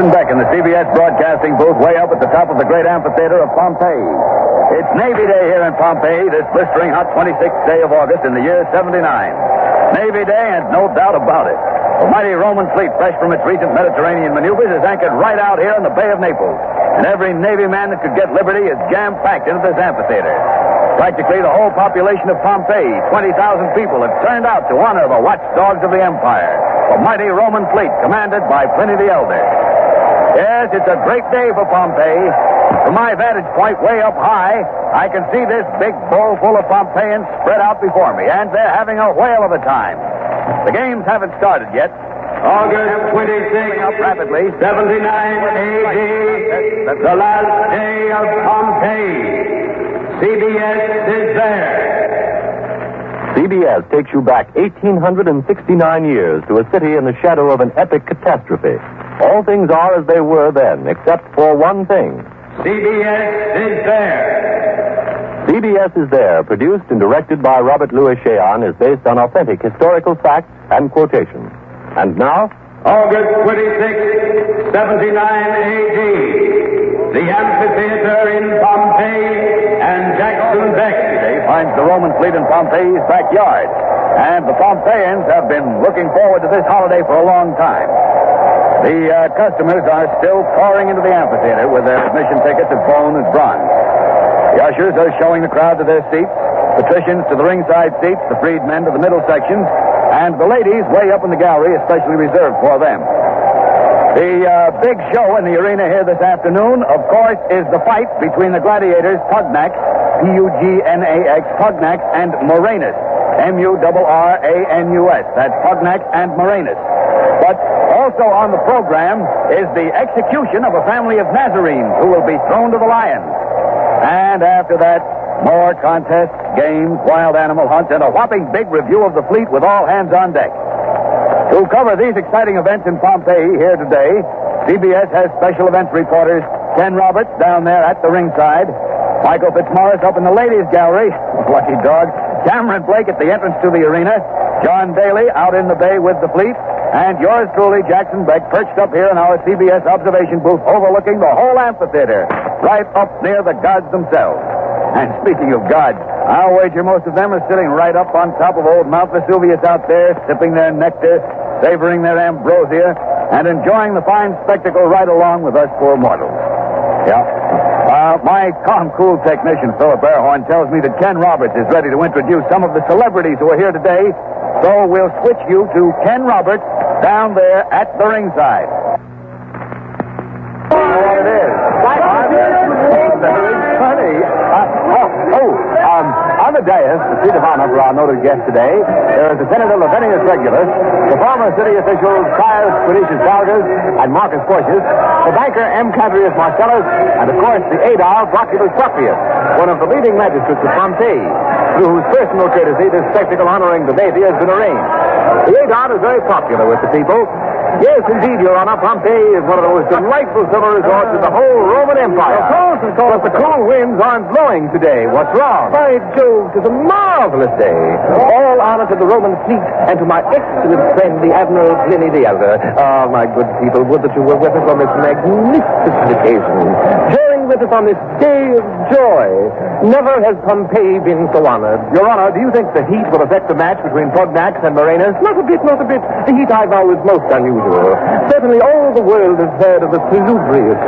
Jackson Beck in the CBS broadcasting booth way up at the top of the great amphitheater of Pompeii. It's Navy Day here in Pompeii, this blistering hot 26th day of August in the year 79. Navy Day, and no doubt about it. The mighty Roman fleet, fresh from its recent Mediterranean maneuvers, is anchored right out here in the Bay of Naples. And every Navy man that could get liberty is jam-packed into this amphitheater. Practically the whole population of Pompeii, 20,000 people, have turned out to honor the watchdogs of the empire, the mighty Roman fleet commanded by Pliny the Elder. Yes, it's a great day for Pompeii. From my vantage point way up high, I can see this big bowl full of Pompeians spread out before me, and they're having a whale of a time. The games haven't started yet. August 26, up rapidly. 79 A.D., the last day of Pompeii. CBS is there. CBS takes you back 1,869 years to a city in the shadow of an epic catastrophe. All things are as they were then, except for one thing. CBS is there. CBS is there, produced and directed by Robert Louis Cheon, is based on authentic historical facts and quotations. And now, August 26, 79 A.D., the amphitheater in Pompeii and Jackson Beck finds the Roman fleet in Pompeii's backyard. And the Pompeians have been looking forward to this holiday for a long time. The customers are still pouring into the amphitheater with their admission tickets of bone and bronze. The ushers are showing the crowd to their seats, patricians to the ringside seats, the freedmen to the middle sections, and the ladies way up in the gallery, especially reserved for them. The big show in the arena here this afternoon, of course, is the fight between the gladiators Pugnax, P-U-G-N-A-X, Pugnax, and Moranus, M-U-R-R-A-N-U-S. That's Pugnax and Moranus. But also on the program is the execution of a family of Nazarenes who will be thrown to the lions. And after that, more contests, games, wild animal hunts, and a whopping big review of the fleet with all hands on deck. To cover these exciting events in Pompeii here today, CBS has special events reporters Ken Roberts down there at the ringside, Michael Fitzmaurice up in the ladies' gallery, lucky dog, Cameron Blake at the entrance to the arena, John Daly out in the bay with the fleet, and yours truly, Jackson Beck, perched up here in our CBS observation booth overlooking the whole amphitheater, right up near the gods themselves. And speaking of gods, I'll wager most of them are sitting right up on top of old Mount Vesuvius out there, sipping their nectar, savoring their ambrosia, and enjoying the fine spectacle right along with us poor mortals. Yeah. My calm, cool technician, Philip Airhorn, tells me that Ken Roberts is ready to introduce some of the celebrities who are here today, so we'll switch you to Ken Roberts down there at the ringside. What it is. On the dais, the seat of honor for our noted guest today, there is the Senator Lavenius Regulus, the former city officials Caius Quinicius Valgas and Marcus Porcius, the banker M. Cadrius Marcellus, and of course the Aedile Proculus Proprius, one of the leading magistrates of Pompeii, through whose personal courtesy this spectacle honoring the deity has been arranged. The Aedile is very popular with the people. Yes, indeed, Your Honor, Pompeii is one of the most delightful summer resorts in the whole Roman Empire. Of course, the cool winds aren't blowing today. What's wrong? By Jove, 'tis a marvelous day. All honor to the Roman fleet and to my excellent friend, the Admiral Pliny the Elder. Ah, my good people, would that you were with us on this magnificent occasion. Join with us on this day of joy. Never has Pompeii been so honored. Your Honor, do you think the heat will affect the match between Pugnax and Moranus? Not a bit, not a bit. The heat, I vow, is most unusual. Certainly all the world has heard of the salubrious,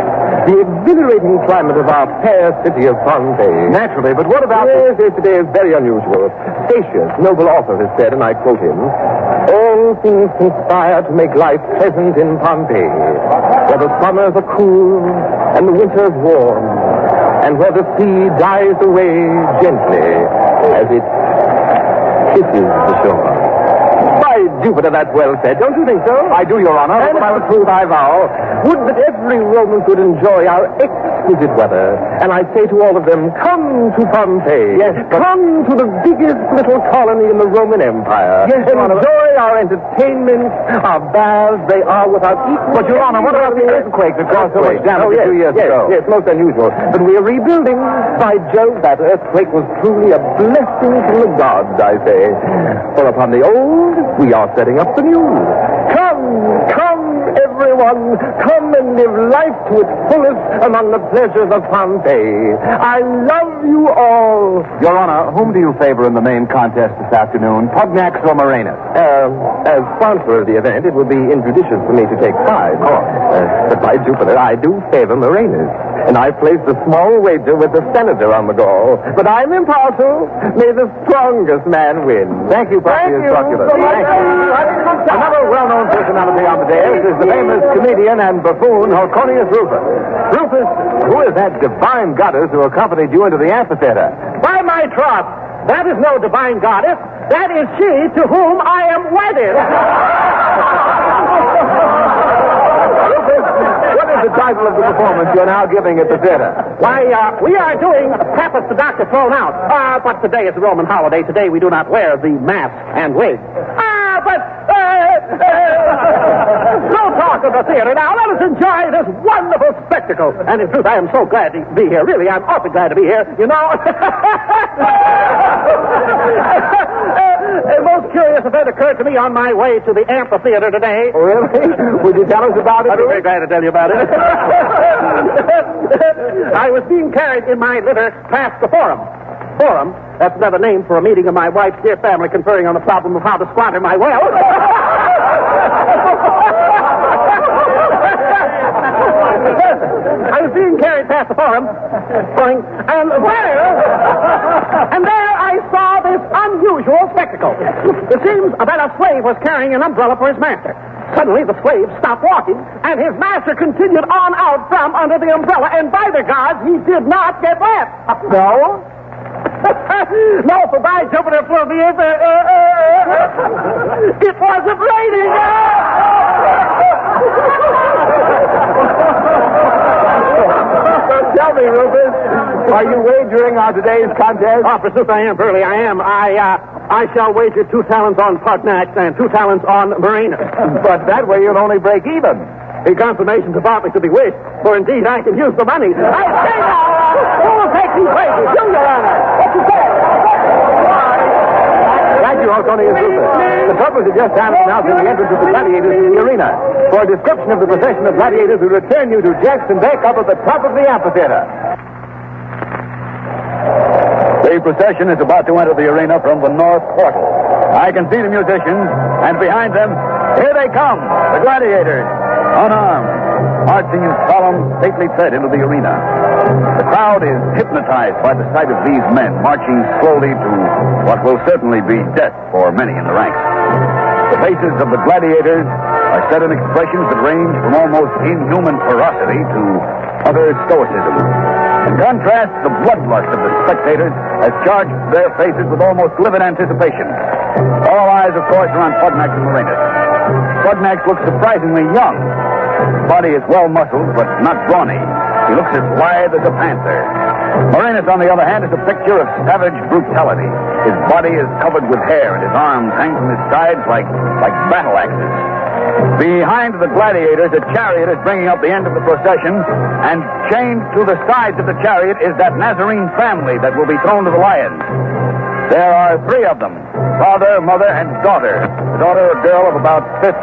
the exhilarating climate of our fair city of Pompeii. Naturally, but what about... Yes, today is very unusual. Statius, noble author, has said, and I quote him, all things conspire to make life pleasant in Pompeii, where the summers are cool and the winters warm, and where the sea dies away gently as it kisses the shore. By Jupiter, that's well said. Don't you think so? I do, Your Honor. And for the truth, I vow, would that every Roman could enjoy our exquisite weather. And I say to all of them, come to Pompeii. Yes, come to the biggest little colony in the Roman Empire. Yes, enjoy our entertainment, our baths. They are without equal. But, Your Honor, what about the earthquake that caused so much damage a few years ago? Yes, most unusual. But we are rebuilding. By Jove, that earthquake was truly a blessing from the gods, I say. For upon the old, we are setting up the new. Come, everyone. one. Come and live life to its fullest among the pleasures of Pompeii. I love you all. Your Honor, whom do you favor in the main contest this afternoon, Pugnax or Morenus? As sponsor of the event, it would be injudicious for me to take sides. But by Jupiter, I do favor Morenus. And I placed a small wager with the senator on the goal. But I'm impartial. May the strongest man win. Thank you, Prosecutor Truculus. Thank you. Another well-known personality on the dais is the famous comedian and buffoon Horconius Rufus. Rufus, who is that divine goddess who accompanied you into the amphitheater? By my troth, that is no divine goddess. That is she to whom I am wedded. What is the title of the performance you're now giving at the theater? Why, we are doing Pappas the Doctor Thrown Out. But today is a Roman holiday. Today we do not wear the mask and wig. No talk of the theater now. Let us enjoy this wonderful spectacle. And in truth, I am so glad to be here. Really, I'm awfully glad to be here. You know. A most curious event occurred to me on my way to the amphitheater today. Oh, really? Would you tell us about it? I'd be very glad to tell you about it. I was being carried in my litter past the Forum. Forum? That's another name for a meeting of my wife's dear family conferring on the problem of how to squander my wealth. I was being carried past the Forum, and there I saw this unusual spectacle. It seems that a slave was carrying an umbrella for his master. Suddenly, the slave stopped walking, and his master continued on out from under the umbrella, and by the gods, he did not get wet. No? No, for by Jupiter flew the it wasn't raining. Tell me, Rufus, are you wagering on today's contest? Oh, forsooth I am, Burley, I am. I shall wager 2 talents on Pugnax and 2 talents on Morenus. But that way you'll only break even. The consummation's partly to be wished, for indeed I can use the money. I say now, who will take these wages? You, Your Honor. What you say? Thank you, Horconius Rufus. The purpose is just time announcing the entrance of the gladiators to the arena. For a description of the procession of gladiators who return you to Jackson Beck up at the top of the amphitheater. The procession is about to enter the arena from the north portal. I can see the musicians, and behind them, here they come, the gladiators, unarmed, marching in solemn, stately tread into the arena. The crowd is hypnotized by the sight of these men marching slowly to what will certainly be death for many in the ranks. The faces of the gladiators are set in expressions that range from almost inhuman ferocity to utter stoicism. In contrast, the bloodlust of the spectators has charged their faces with almost livid anticipation. All eyes, of course, are on Pugnax and Morenus. Pugnax looks surprisingly young. His body is well-muscled, but not brawny. He looks as lithe as a panther. Morenus, on the other hand, is a picture of savage brutality. His body is covered with hair, and his arms hang from his sides like battle axes. Behind the gladiators, a chariot is bringing up the end of the procession, and chained to the sides of the chariot is that Nazarene family that will be thrown to the lions. There are 3 of them, father, mother, and daughter. The daughter, a girl of about 15.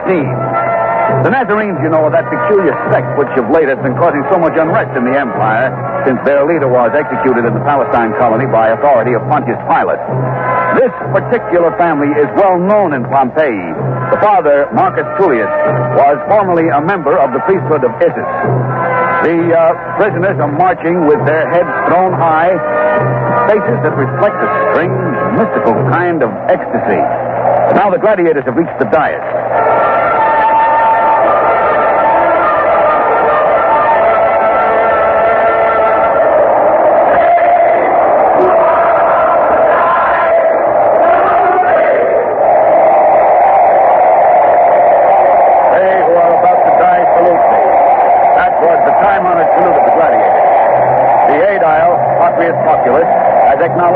The Nazarenes, you know, are that peculiar sect which of late has been causing so much unrest in the empire since their leader was executed in the Palestine colony by authority of Pontius Pilate. This particular family is well known in Pompeii. The father, Marcus Tullius, was formerly a member of the priesthood of Isis. The prisoners are marching with their heads thrown high, faces that reflect a strange, mystical kind of ecstasy. Now the gladiators have reached the dais.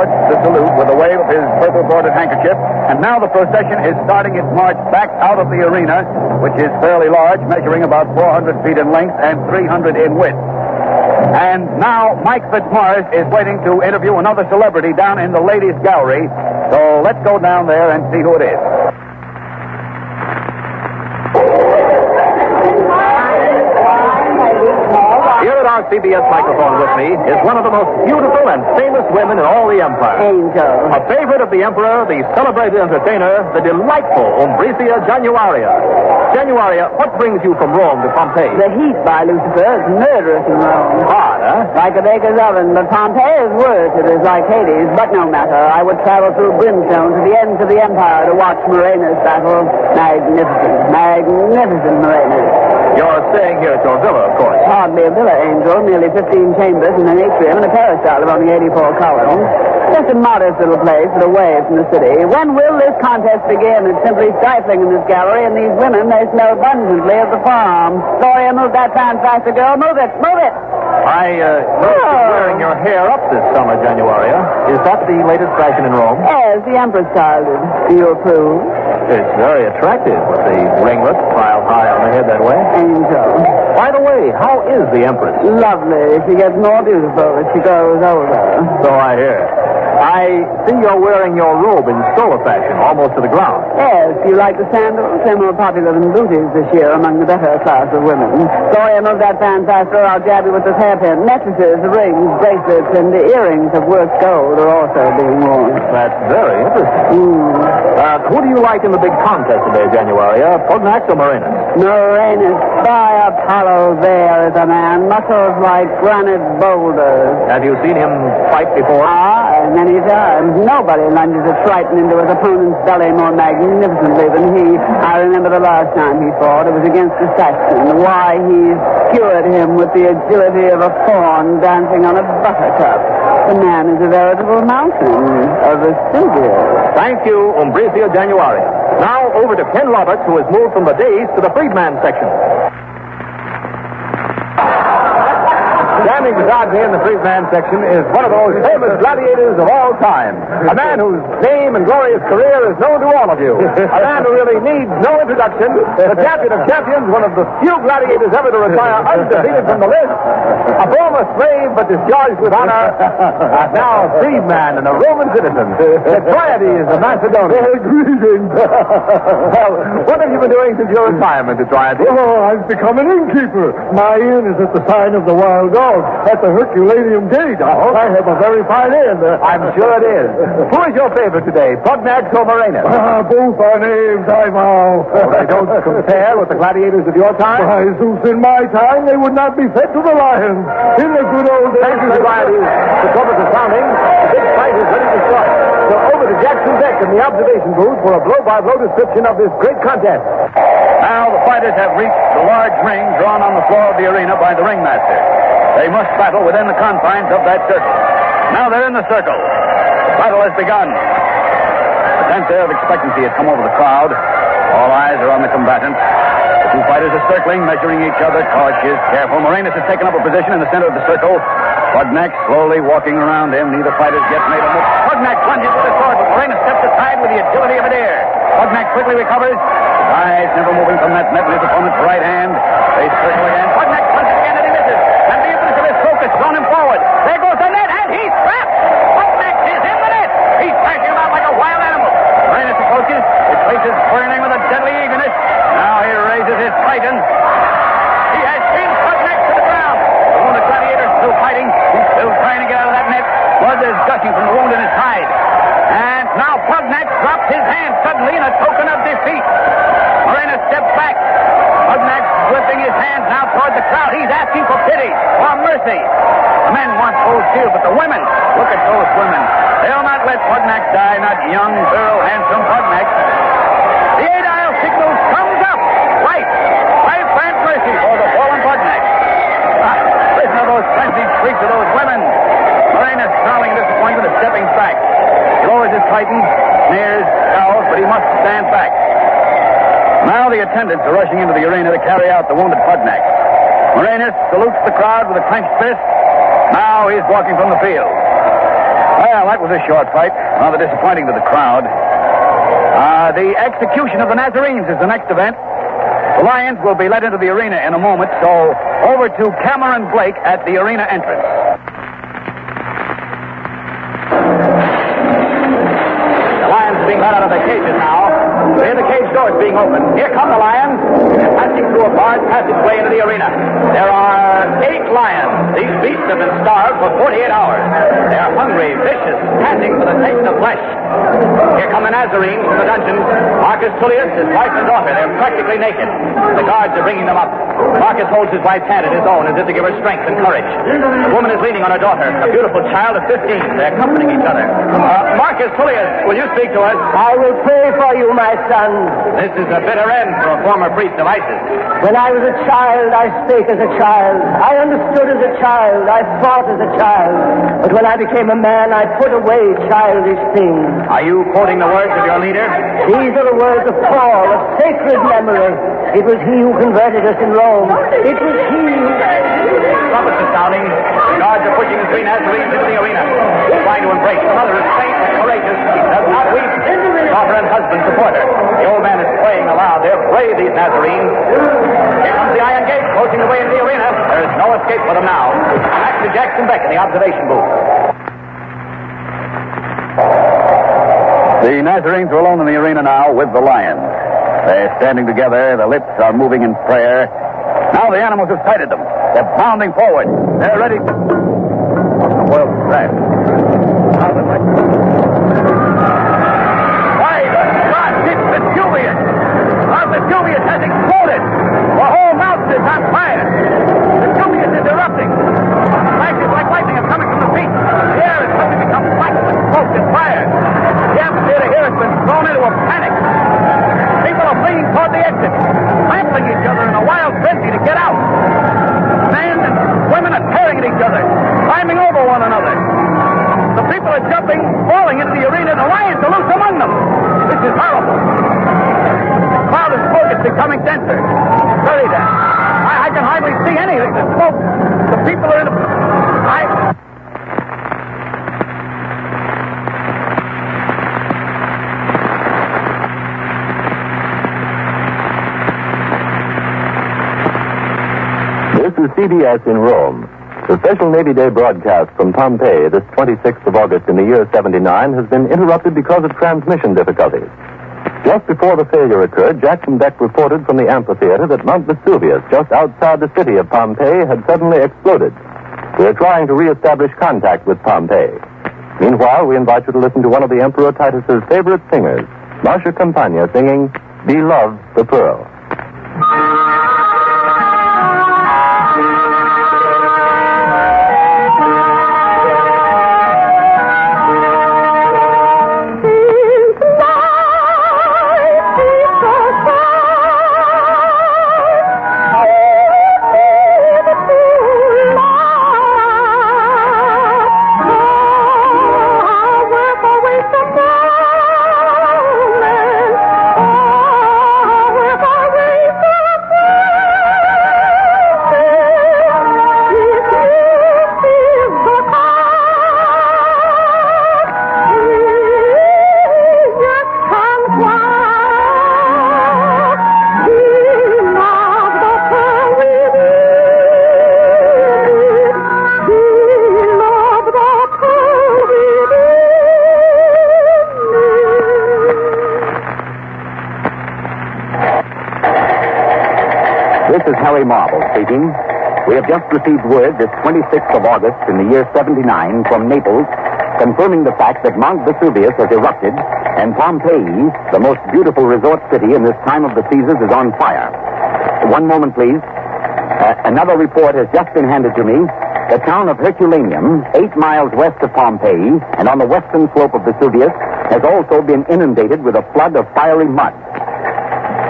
The salute with a wave of his purple-bordered handkerchief, and now the procession is starting its march back out of the arena, which is fairly large, measuring about 400 feet in length and 300 in width. And now Mike Fitzmaurice is waiting to interview another celebrity down in the ladies' gallery, so let's go down there and see who it is. our CBS microphone with me is one of the most beautiful and famous women in all the empire. Angel. A favorite of the emperor, the celebrated entertainer, the delightful Umbresia Januaria. Januaria, what brings you from Rome to Pompeii? The heat, by Lucifer, is murderous in Rome. Hard, huh? Like a baker's oven, but Pompeii is worse. It is like Hades, but no matter. I would travel through brimstone to the ends of the empire to watch Murenus battle. Magnificent, magnificent Murenus. You're staying here at your villa, of course. Hardly a villa, Angel. Nearly 15 chambers and an atrium and a peristyle of only 84 columns. Just a modest little place, but away from the city. When will this contest begin? It's simply stifling in this gallery, and these women, they smell abundantly of the farm. Gloria, move that fan faster, girl. Move it, move it. I noticed you wearing your hair up this summer, Januaria. Is that the latest fashion in Rome? Yes, the Empress styled it. Do you approve? It's very attractive with the ringlets piled high on the head that way. Angel. By the way, how is the Empress? Lovely. She gets more beautiful as she grows older. So I hear. I see you're wearing your robe in stroller fashion, almost to the ground. Yes, you like the sandals? They're more popular than booties this year among the better class of women. Gloria, move that fan faster, or I'll jab you with this hairpin. Necklaces, rings, bracelets, and the earrings of worked gold are also being worn. That's very interesting. Who do you like in the big contest today, Januaria? Pugnax or Murenus? Murenus, by Apollo, there is a man. Muscles like granite boulders. Have you seen him fight before? Many times. Nobody lunges a triton into his opponent's belly more magnificently than he. I remember the last time he fought. It was against the Saxon. Why, he skewered him with the agility of a fawn dancing on a buttercup. The man is a veritable mountain of Vesuvius. Thank you, Umbresia Januaria. Now over to Ken Roberts, who has moved from the days to the freedman section. Standing beside me in the freedman section is one of those famous gladiators of all time. A man whose name and glorious career is known to all of you. A man who really needs no introduction. The champion of champions, one of the few gladiators ever to retire undefeated from the list. A former slave, but discharged with honor. And now a freedman and a Roman citizen. Detriades of Macedonia. Greetings. Well, what have you been doing since your retirement, Detriades? Oh, I've become an innkeeper. My inn is at the sign of the Wild Dog at the Herculaneum Gate. I have a very fine inn. I'm sure it is. Who is your favorite today, Pugnax or Murenus? Both are names, I vow. They don't compare with the gladiators of your time? Why, Zeus, in my time, they would not be fed to the lions. In the good old days... Thank you, Detriades. The trumpets are sounding. The big fight is ready to start. So over to Jackson Beck in the observation booth for a blow-by-blow description of this great contest. Now the fighters have reached the large ring drawn on the floor of the arena by the ringmaster. They must battle within the confines of that circle. Now they're in the circle. The battle has begun. A sense of expectancy has come over the crowd. All eyes are on the combatants. The two fighters are circling, measuring each other, cautious, careful. Murenus has taken up a position in the center of the circle. Pugnax slowly walking around him. Neither fighter's yet made a move. Pugnax lunges with his sword, but Murenus steps aside with the agility of a deer. Pugnax quickly recovers. His eyes never moving from that net in his opponent's right hand. They circle again. Pugnax punches again and he misses. And the impetus of his stroke has thrown him forward. There goes the net, and he's trapped. Pugnax is in the net. He's thrashing about like a wild animal. Murenus approaches. His face is burning with a deadly eagerness. Now he raises his titan. He has pinned Pugnax to the ground. The wounded gladiator is still fighting. He's still trying to get out of that net. Blood is gushing from the wound in his side. And now Pugnax drops his hand suddenly in a token of defeat. Murenus steps back. Pugnax lifting his hands now toward the crowd. He's asking for pity, for mercy. The men want full shield, but the women, look at those women. They'll not let Pugnax die, not young, virile, handsome Pugnax. The 8-aisle signal comes up. Life and mercy for the fallen Pugnax. Listen to those frenzied shrieks of those women. Murenus, snarling in disappointment, is stepping back. He lowers his titan, sneers, scowls, but he must stand back. Now the attendants are rushing into the arena to carry out the wounded Pugnax. Murenus salutes the crowd with a clenched fist. Now he's walking from the field. Well, that was a short fight. Rather disappointing to the crowd. The execution of the Nazarenes is the next event. The Lions will be led into the arena in a moment, so over to Cameron Blake at the arena entrance. The Lions are being let out of their cages now. They hear the cage doors being opened. Here come the lions. They're passing through a barred passageway into the arena. There are 8 lions. These beasts have been starved for 48 hours. They are hungry, vicious, panting for the taste of flesh. Here come the Nazarenes from the dungeon. Marcus Tullius, his wife and daughter. They're practically naked. The guards are bringing them up. Marcus holds his wife's hand in his own as if to give her strength and courage. The woman is leaning on her daughter, a beautiful child of 15. They're comforting each other. Marcus Tullius, will you speak to us? I will pray for you, my son. This is a bitter end for a former priest of Isis. When I was a child, I spake as a child. I understood as a child. I thought as a child. But when I became a man, I put away childish things. Are you quoting the words of your leader? These are the words of Paul, of sacred memory. It was he who converted us in Rome. It was he who... Trumpets are sounding. The guards are pushing the 3 Nazarenes into the arena. They're trying to embrace. The mother is faint and courageous. Does not weep. Daughter and husband support her. The old man is praying aloud. They're brave, these Nazarenes. Here comes the iron gate, closing the way into the arena. There is no escape for them now. Back to Jackson Beck in the observation booth. The Nazarenes are alone in the arena now with the lions. They're standing together. Their lips are moving in prayer. Now the animals have sighted them. They're bounding forward. They're ready. What the world's that? Why, God, it's Vesuvius! Our Vesuvius has exploded! The whole mountain is on fire! Vesuvius is erupting! Flashes like lightning are coming from the peak. The air is suddenly become black with smoke and fire. The amphitheater here has been thrown into a panic. People are fleeing toward the exit, trampling each other in a wild frenzy to get out. Men and women are tearing at each other, climbing over one another. The people are jumping, falling into the arena. The lions are loose among them. This is horrible. The cloud of smoke is becoming denser. Very dense. I can hardly see anything. The smoke. The people are in the... This is CBS in Rome. The special Navy Day broadcast from Pompeii this 26th of August in the year 79 has been interrupted because of transmission difficulties. Just before the failure occurred, Jackson Beck reported from the amphitheater that Mount Vesuvius, just outside the city of Pompeii, had suddenly exploded. We are trying to reestablish contact with Pompeii. Meanwhile, we invite you to listen to one of the Emperor Titus's favorite singers, Marcia Campagna, singing Beloved the Pearl. This is Harry Marble speaking. We have just received word this 26th of August in the year 79 from Naples, confirming the fact that Mount Vesuvius has erupted and Pompeii, the most beautiful resort city in this time of the Caesars, is on fire. One moment, please. Another report has just been handed to me. The town of Herculaneum, 8 miles west of Pompeii and on the western slope of Vesuvius, has also been inundated with a flood of fiery mud.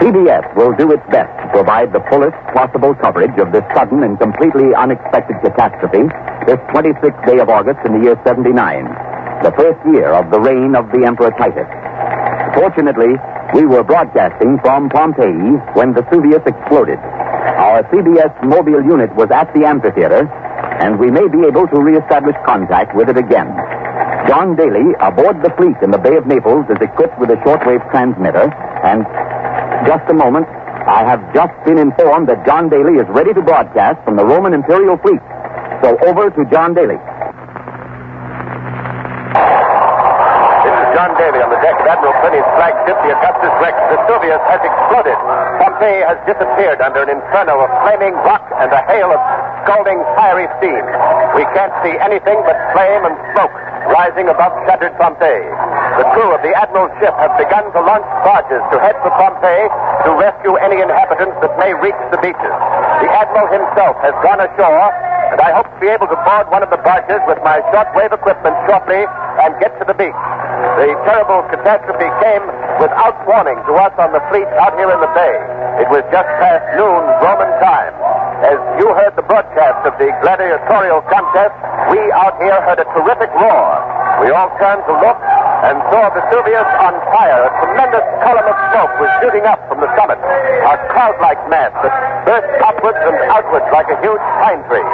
CBS will do its best to provide the fullest possible coverage of this sudden and completely unexpected catastrophe this 26th day of August in the year 79, the first year of the reign of the Emperor Titus. Fortunately, we were broadcasting from Pompeii when Vesuvius exploded. Our CBS mobile unit was at the amphitheater, and we may be able to reestablish contact with it again. John Daly, aboard the fleet in the Bay of Naples, is equipped with a shortwave transmitter, and just a moment, I have just been informed that John Daly is ready to broadcast from the Roman Imperial Fleet. So over to John Daly. This is John daily on the deck of Admiral Pliny's flagship, the Augustus Rex. Vesuvius has exploded. Pompeii has disappeared under an inferno of flaming rock and a hail of scalding fiery steam. We can't see anything but flame and smoke rising above shattered Pompeii. The crew of the Admiral's ship have begun to launch barges to head for Pompeii to rescue any inhabitants that may reach the beaches. The Admiral himself has gone ashore, and I hope to be able to board one of the barges with my shortwave equipment shortly and get to the beach. The terrible catastrophe came without warning to us on the fleet out here in the bay. It was just past noon Roman time. As you heard the broadcast of the gladiatorial contest, we out here heard a terrific roar. We all turned to look and saw Vesuvius on fire. A tremendous column of smoke was shooting up from the summit, a cloud-like mass that burst upwards and outwards like a huge pine tree.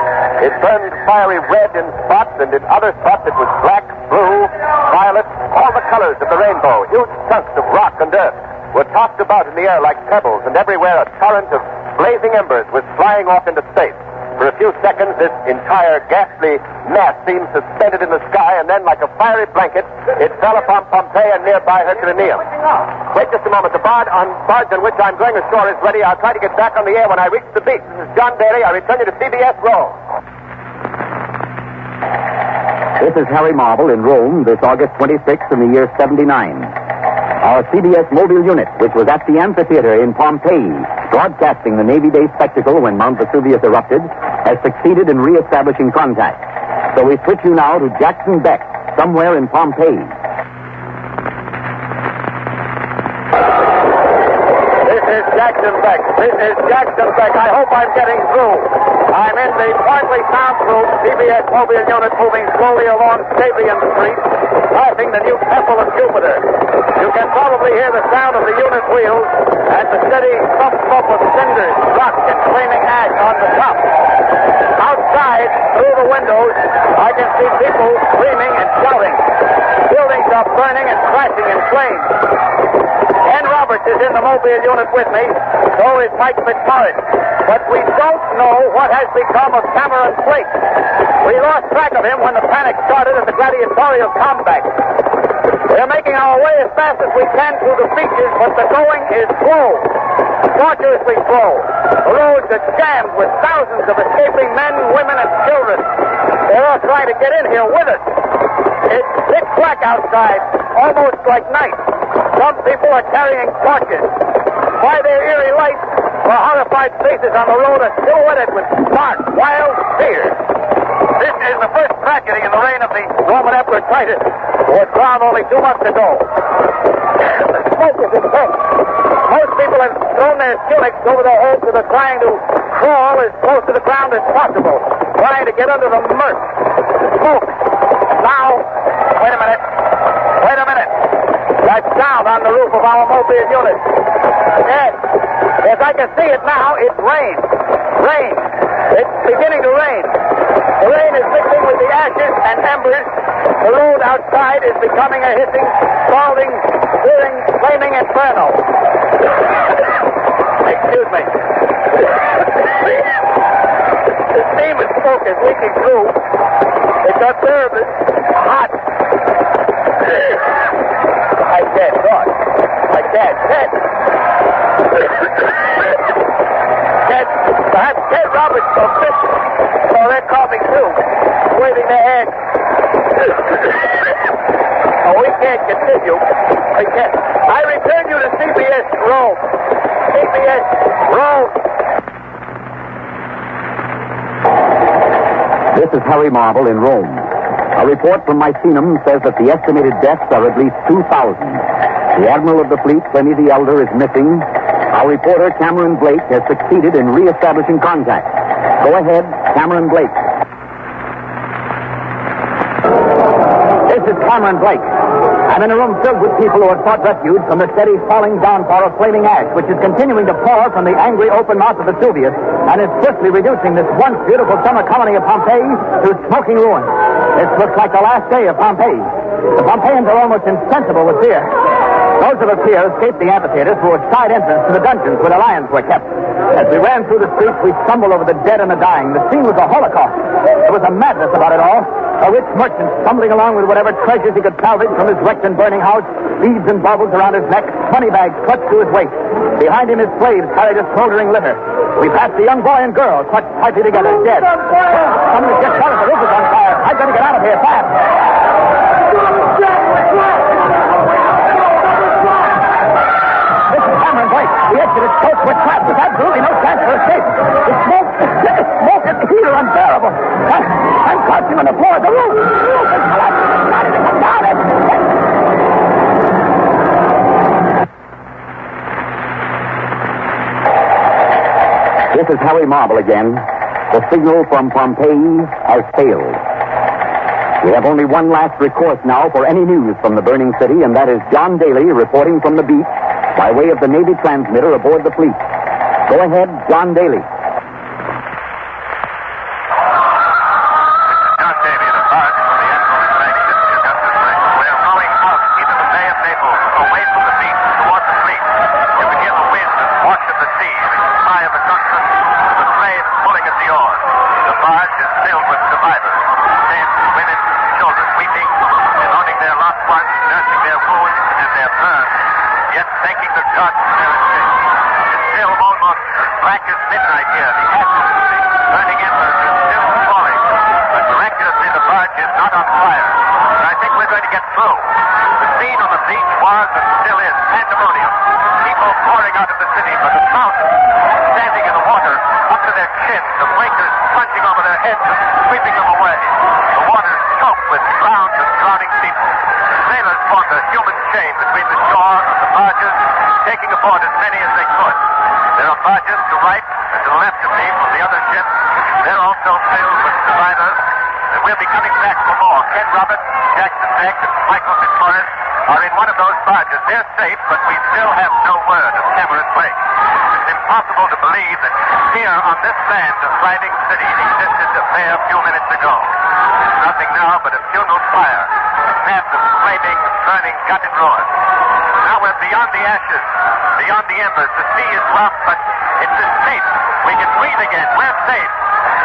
It burned fiery red in spots, and in other spots it was black, blue, violet, all the colors of the rainbow. Huge chunks of rock and earth were tossed about in the air like pebbles, and everywhere a torrent of blazing embers was flying off into space. For a few seconds, this entire ghastly mass seemed suspended in the sky, and then, like a fiery blanket, it fell upon Pompeii and nearby Herculaneum. Wait just a moment. The barge on which I'm going ashore is ready. I'll try to get back on the air when I reach the beach. This is John Daly. I return you to CBS Rome. This is Harry Marble in Rome this August 26th in the year 79. Our CBS mobile unit, which was at the amphitheater in Pompeii, broadcasting the Navy Day spectacle when Mount Vesuvius erupted, has succeeded in re-establishing contact. So we switch you now to Jackson Beck, somewhere in Pompeii. This is Jackson Beck. This is Jackson Beck. I hope I'm getting through. I'm in the partly soundproof CBS mobile unit moving slowly along Stabian Street, passing the new Temple of Jupiter. You can probably hear the sound of the unit wheels and the steady thump of cinders, rock, and flaming ash on the top. Outside, through the windows, I can see people screaming and shouting. Buildings are burning and crashing in flames. Ken Roberts is in the mobile unit with me, so is Mike McMurray. But we don't know what has become of Cameron Blake. We lost track of him when the panic started at the gladiatorial combat. We're making our way as fast as we can through the beaches, but the going is slow, tortuously slow. The roads are jammed with thousands of escaping men, women, and children. They're all trying to get in here with us. It's pitch black outside, almost like night. Some people are carrying torches. By their eerie lights, the horrified faces on the road are silhouetted with stark, wild fear. This is the first tragedy in the reign of the Roman Emperor Titus, who was crowned only 2 months ago. The smoke is intense. Most people have thrown their tunics over their heads and are trying to crawl as close to the ground as possible, trying to get under the murk. Smoke. Now, wait a minute. That sound on the roof of our mobile unit. Yes, I can see it now. It's rain. Rain. It's beginning to rain. The rain is mixing with the ashes and embers. The road outside is becoming a hissing, scalding, searing, flaming inferno. Excuse me. The steam and smoke is leaking through. It's unbearable. Hot. I can't talk. I can't. Perhaps Ted Roberts will fit. So they're coughing too, waving their hands. Oh, we can't continue. We can't. I return you to CBS Rome. CBS Rome. This is Harry Marble in Rome. A report from Misenum says that the estimated deaths are at least 2,000. The Admiral of the Fleet, Pliny the Elder, is missing. Our reporter, Cameron Blake, has succeeded in re-establishing contact. Go ahead, Cameron Blake. This is Cameron Blake. I'm in a room filled with people who have sought refuge from the steady falling downpour of flaming ash, which is continuing to pour from the angry open mouth of Vesuvius and is swiftly reducing this once beautiful summer colony of Pompeii to smoking ruins. This looks like the last day of Pompeii. The Pompeians are almost insensible with fear. Those of us here escaped the amphitheater through a side entrance to the dungeons where the lions were kept. As we ran through the streets, we stumbled over the dead and the dying. The scene was a holocaust. There was a madness about it all. A rich merchant stumbling along with whatever treasures he could salvage from his wrecked and burning house, beads and baubles around his neck, money bags clutched to his waist. Behind him, his slaves carried a smoldering litter. We passed the young boy and girl, clutched tightly together, dead. Somebody just tell us the roof is on fire. I've got to get out of here fast. This is Hammer and Blake. The exit is close. We're trapped. There's absolutely no chance for escape. The smoke and the heat are unbearable. I'm crouching on the floor of the roof. This is Harry Marble again. The signal from Pompeii has failed. We have only one last recourse now for any news from the burning city, and that is John Daly reporting from the beach by way of the Navy transmitter aboard the fleet. Go ahead, John Daly. They're safe, but we still have no word of Cameron Blake. It's impossible to believe that here on this land a thriving city existed a bare few minutes ago. There's nothing now but a funeral fire, a map of flaming, burning, gutted ruins. Now we're beyond the ashes, beyond the embers. The sea is rough, but it's escape. We can breathe again. We're safe.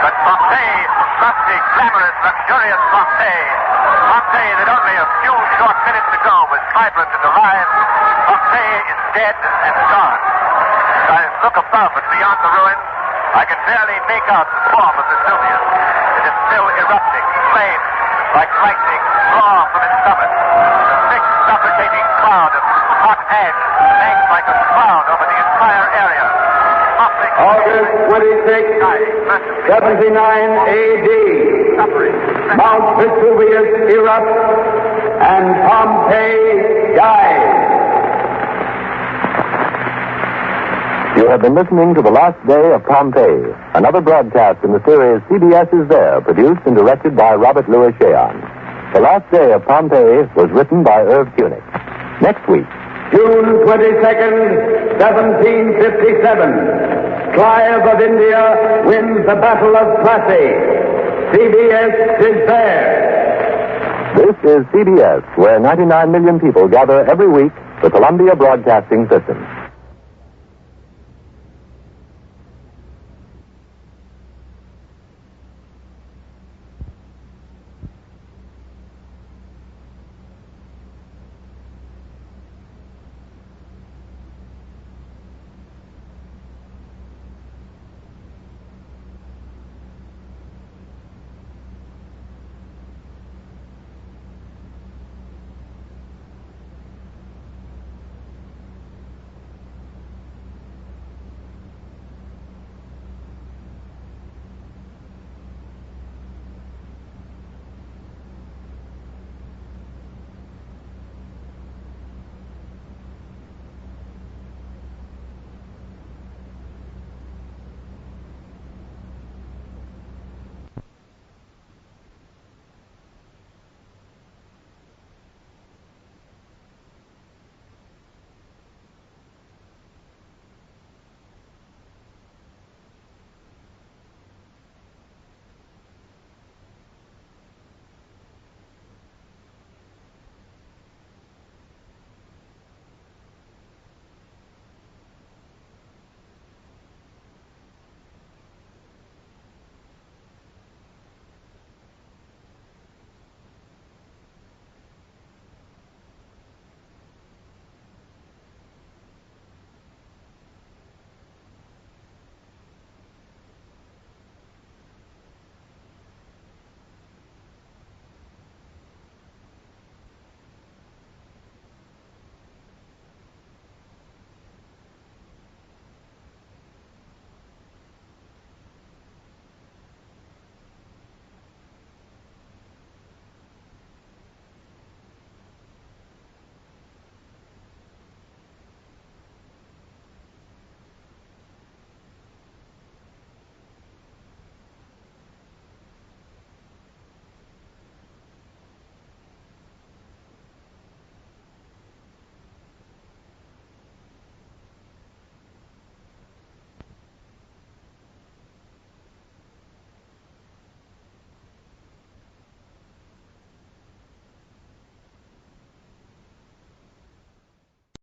But Pompeii, lusty, glamorous, luxurious Pompeii that only a few short minutes ago was vibrant and alive, Pompeii is dead and gone. As I look above and beyond the ruins, I can barely make out the form of Vesuvius. It is still erupting, flames like lightning draw from its summit. The thick, suffocating cloud of hot ash hangs like a cloud over the entire area. August 26, 79 A.D. Mount Vesuvius erupts and Pompeii dies. You have been listening to The Last Day of Pompeii, another broadcast in the series CBS Is There, produced and directed by Robert Louis Cheon. The Last Day of Pompeii was written by Irv Kunick. Next week, June 22nd, 1757. Clive of India wins the Battle of Plassey. CBS is there. this is CBS, where 99 million people gather every week, the Columbia Broadcasting System.